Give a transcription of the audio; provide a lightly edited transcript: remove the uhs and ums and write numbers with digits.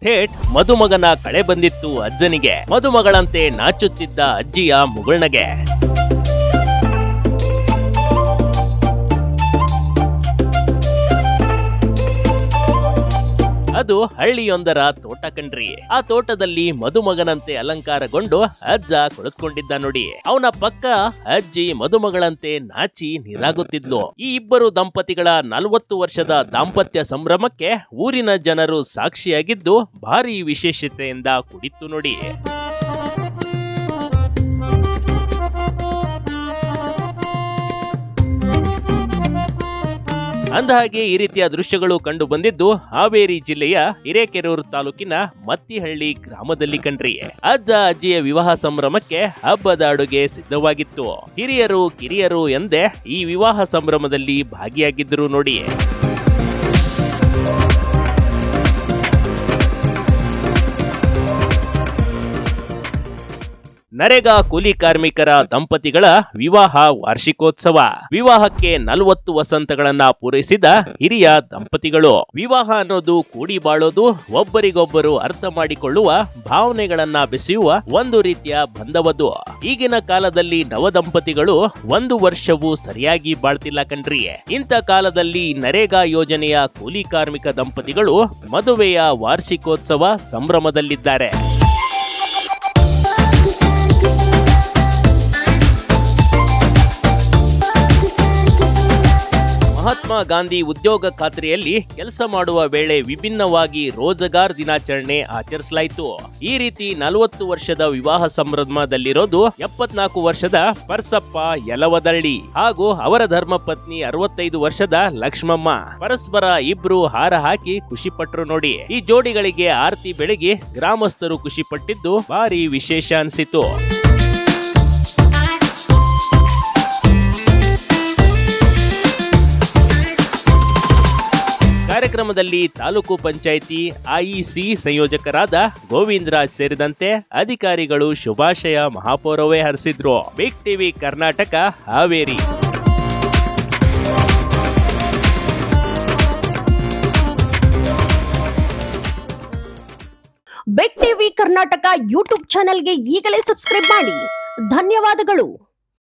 ಥೇಟ್ ಮದುಮಗನ ಕಳೆ ಬಂದಿತ್ತು ಅಜ್ಜನಿಗೆ. ಮದುಮಗಳಂತೆ ನಾಚುತ್ತಿದ್ದ ಅಜ್ಜಿಯ ಮುಗುಳ್ನಗೆ. ಅದು ಹಳ್ಳಿಯೊಂದರ ತೋಟ ಕಣ್ರಿ. ಆ ತೋಟದಲ್ಲಿ ಮದುಮಗನಂತೆ ಅಲಂಕಾರಗೊಂಡು ಅಜ್ಜ ಕುಳಿತುಕೊಂಡಿದ್ದ ನೋಡಿ. ಅವನ ಪಕ್ಕ ಅಜ್ಜಿ ಮದುಮಗಳಂತೆ ನಾಚಿ ನೀರಾಗುತ್ತಿದ್ಲು. ಈ ಇಬ್ಬರು ದಂಪತಿಗಳ 40 ವರ್ಷದ ದಾಂಪತ್ಯ ಸಂಭ್ರಮಕ್ಕೆ ಊರಿನ ಜನರು ಸಾಕ್ಷಿಯಾಗಿದ್ದು ಭಾರಿ ವಿಶೇಷತೆಯಿಂದ ಕೂಡಿತ್ತು ನೋಡಿ. ಅಂದಹಾಗೆ ಈ ರೀತಿಯ ದೃಶ್ಯಗಳು ಕಂಡು ಬಂದಿದ್ದು ಹಾವೇರಿ ಜಿಲ್ಲೆಯ ಹಿರೇಕೆರೂರು ತಾಲೂಕಿನ ಮತ್ತಿಹಳ್ಳಿ ಗ್ರಾಮದಲ್ಲಿ ಕಣ್ರಿ. ಅಜ್ಜ ಅಜ್ಜಿಯ ವಿವಾಹ ಸಂಭ್ರಮಕ್ಕೆ ಹಬ್ಬದ ಅಡುಗೆ ಸಿದ್ಧವಾಗಿತ್ತು. ಹಿರಿಯರು ಕಿರಿಯರು ಎಂದೇ ಈ ವಿವಾಹ ಸಂಭ್ರಮದಲ್ಲಿ ಭಾಗಿಯಾಗಿದ್ದರು ನೋಡಿ. ನರೇಗಾ ಕೂಲಿ ಕಾರ್ಮಿಕರ ದಂಪತಿಗಳ ವಿವಾಹ ವಾರ್ಷಿಕೋತ್ಸವ. ವಿವಾಹಕ್ಕೆ 40 ವಸಂತಗಳನ್ನ ಪೂರೈಸಿದ ಹಿರಿಯ ದಂಪತಿಗಳು. ವಿವಾಹ ಅನ್ನೋದು ಕೂಡಿ ಬಾಳೋದು, ಒಬ್ಬರಿಗೊಬ್ಬರು ಅರ್ಥ ಮಾಡಿಕೊಳ್ಳುವ ಭಾವನೆಗಳನ್ನ ಬೆಸೆಯುವ ಒಂದು ರೀತಿಯ ಬಂಧವದು. ಈಗಿನ ಕಾಲದಲ್ಲಿ ನವದಂಪತಿಗಳು 1 ವರ್ಷವೂ ಸರಿಯಾಗಿ ಬಾಳ್ತಿಲ್ಲ ಕಣ್ರಿ. ಇಂಥ ಕಾಲದಲ್ಲಿ ನರೇಗಾ ಯೋಜನೆಯ ಕೂಲಿ ಕಾರ್ಮಿಕ ದಂಪತಿಗಳು ಮದುವೆಯ ವಾರ್ಷಿಕೋತ್ಸವ ಸಂಭ್ರಮದಲ್ಲಿದ್ದಾರೆ. ಮಹಾತ್ಮ ಗಾಂಧಿ ಉದ್ಯೋಗ ಖಾತ್ರಿಯಲ್ಲಿ ಕೆಲಸ ಮಾಡುವ ವೇಳೆ ವಿಭಿನ್ನವಾಗಿ ರೋಜಗಾರ್ ದಿನಾಚರಣೆ ಆಚರಿಸಲಾಯಿತು. ಈ ರೀತಿ 40 ವರ್ಷದ ವಿವಾಹ ಸಂಭ್ರಮದಲ್ಲಿರೋದು 74 ವರ್ಷದ ಪರ್ಸಪ್ಪ ಯಲವದಳ್ಳಿ ಹಾಗೂ ಅವರ ಧರ್ಮಪತ್ನಿ 65 ವರ್ಷದ ಲಕ್ಷ್ಮಮ್ಮ. ಪರಸ್ಪರ ಇಬ್ರು ಹಾರ ಹಾಕಿ ಖುಷಿ ಪಟ್ರು ನೋಡಿ. ಈ ಜೋಡಿಗಳಿಗೆ ಆರತಿ ಬೆಳಗಿ ಗ್ರಾಮಸ್ಥರು ಖುಷಿ ಪಟ್ಟಿದ್ದು ಭಾರಿ ವಿಶೇಷ ಅನಿಸಿತು. ಕಾರ್ಯಕ್ರಮದಲ್ಲಿ ತಾಲೂಕು ಪಂಚಾಯಿತಿ ಐಇಸಿ ಸಂಯೋಜಕರಾದ ಗೋವಿಂದರಾಜ್ ಸೇರಿದಂತೆ ಅಧಿಕಾರಿಗಳು ಶುಭಾಶಯ ಮಹಾಪೌರವೇ ಹರಿಸಿದ್ರು. Big TV Karnataka, Haveri. Big TV Karnataka YouTube ಚಾನೆಲ್ಗೆ ಈಗಲೇ ಸಬ್ಸ್ಕ್ರೈಬ್ ಮಾಡಿ. ಧನ್ಯವಾದಗಳು.